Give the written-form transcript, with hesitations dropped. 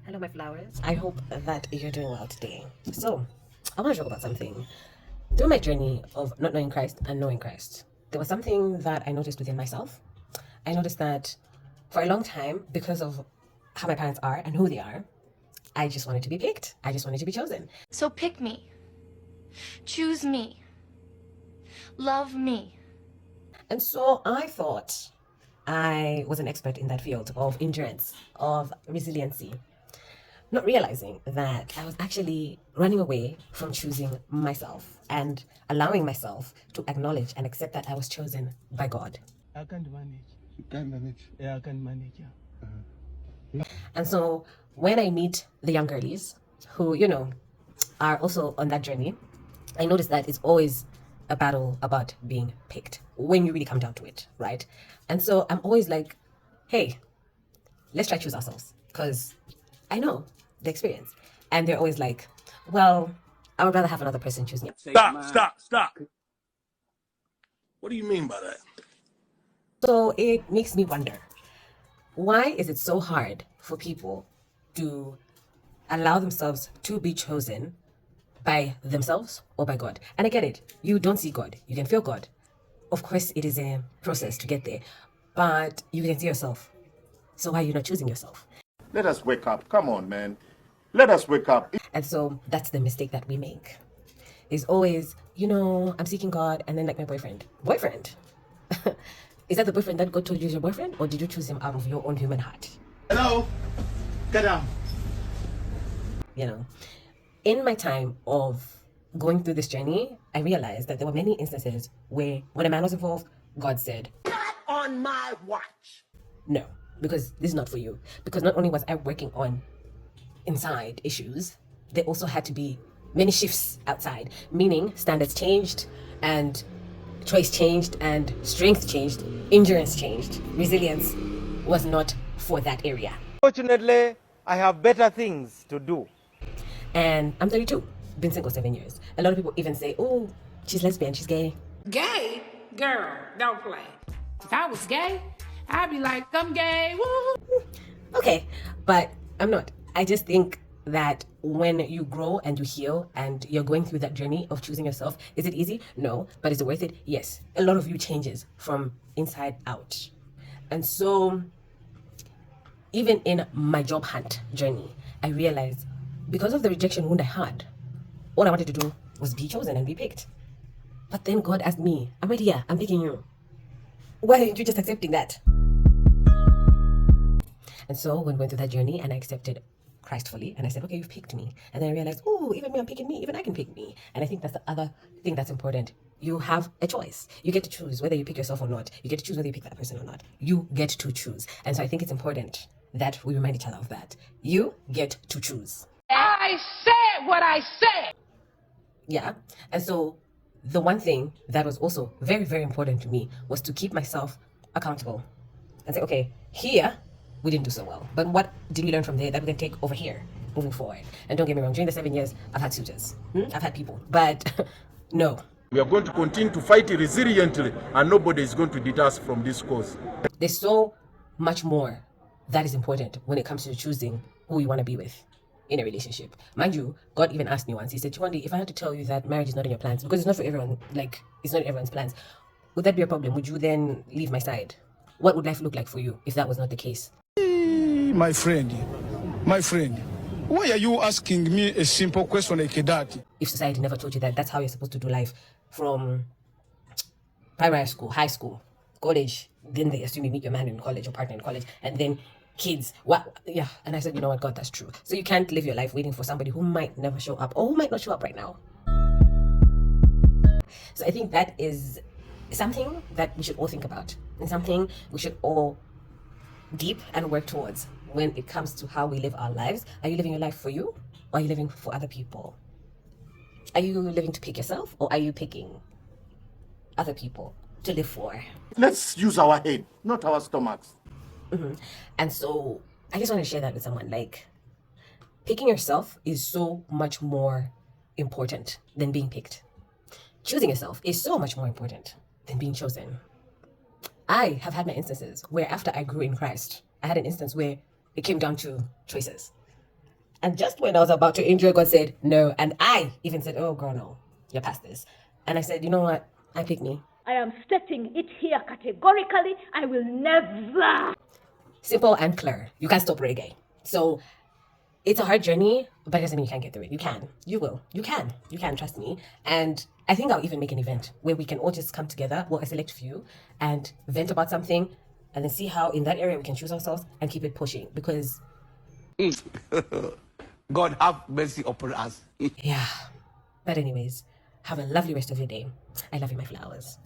Hello, my flowers. I hope that you're doing well today. So, I want to talk about something. Through my journey of not knowing Christ and knowing Christ, there was something that I noticed within myself. I noticed that for a long time, because of how my parents are and who they are, I just wanted to be picked. I just wanted to be chosen. So pick me. Choose me. Love me. And so I thought I was an expert in that field of endurance, of resiliency, not realizing that I was actually running away from choosing myself and allowing myself to acknowledge and accept that I was chosen by God. I can't manage. You can manage. Yeah, I can't manage. Yeah. And so when I meet the young girlies who, are also on that journey, I notice that it's always a battle about being picked when you really come down to it, right? And so I'm always like, hey, let's try choose ourselves because I know the experience. And they're always like, well, I would rather have another person choose me. Stop. What do you mean by that? So it makes me wonder, why is it so hard for people to allow themselves to be chosen by themselves or by God? And I get it. You don't see God. You can feel God. Of course, it is a process to get there, but you can see yourself. So why are you not choosing yourself? Let us wake up. Come on, man. Let us wake up. And so that's the mistake that we make. Is always, I'm seeking God, and then like my boyfriend. Boyfriend? Is that the boyfriend that God told you is your boyfriend, or did you choose him out of your own human heart? Hello. Get down. In my time of going through this journey, I realized that there were many instances where when a man was involved, God said, Not on my watch. no, because this is not for you. Because not only was I working on inside issues, there also had to be many shifts outside, meaning standards changed and choice changed and strength changed, endurance changed, resilience was not for that area. Fortunately, I have better things to do. And I'm 32, been single 7 years. A lot of people even say, oh, she's lesbian, she's gay. Gay? Girl, don't play. If I was gay, I'd be like, I'm gay. Woo. Okay, but I'm not. I just think that when you grow and you heal and you're going through that journey of choosing yourself, is it easy? No. But is it worth it? Yes. A lot of you changes from inside out. And so even in my job hunt journey, I realized because of the rejection wound I had, all I wanted to do was be chosen and be picked. But then God asked me, I'm right here, I'm picking you. Why aren't you just accepting that? And so when we went through that journey and I accepted Christ fully, and I said, okay, you've picked me. And then I realized, oh, even me, I'm picking me, even I can pick me. And I think that's the other thing that's important. You have a choice. You get to choose whether you pick yourself or not. You get to choose whether you pick that person or not. You get to choose. And so I think it's important that we remind each other of that. You get to choose. I said what I said. Yeah. And so the one thing that was also very, very important to me was to keep myself accountable and say, okay, here we didn't do so well, but what did we learn from there that we can take over here moving forward? And don't get me wrong, during the 7 years, I've had suitors, I've had people, but no. We are going to continue to fight resiliently, and nobody is going to deter us from this cause. There's so much more that is important when it comes to choosing who you want to be with in a relationship. Mind you, God even asked me once, he said, Chwandi, if I had to tell you that marriage is not in your plans, because it's not for everyone, it's not everyone's plans, would that be a problem? Would you then leave my side? What would life look like for you if that was not the case? My friend, why are you asking me a simple question like that? If society never told you that that's how you're supposed to do life from primary school, high school, college, then they assume you meet your man in college or partner in college, and then kids, yeah. And I said, you know what, God, that's true. So you can't live your life waiting for somebody who might never show up or who might not show up right now. So I think that is something that we should all think about and something we should all deep and work towards when it comes to how we live our lives. Are you living your life for you, or are you living for other people? Are you living to pick yourself, or are you picking other people to live for? Let's use our head, not our stomachs. And so I just want to share that with someone. Like, picking yourself is so much more important than being picked. Choosing yourself is so much more important than being chosen. I have had my instances where after I grew in Christ, I had an instance where it came down to choices. And just when I was about to enjoy, God said no. And I even said, oh, girl, no, you're past this. And I said, you know what? I pick me. I am stating it here categorically. I will never. Simple and clear. You can't stop reggae. So it's a hard journey, but it doesn't mean you can't get through it. You can. You will. You can. You can, trust me. And I think I'll even make an event where we can all just come together, well, a select few, and vent about something, and then see how in that area we can choose ourselves and keep it pushing. Because God have mercy upon us. yeah. But anyways, have a lovely rest of your day. I love you, my flowers.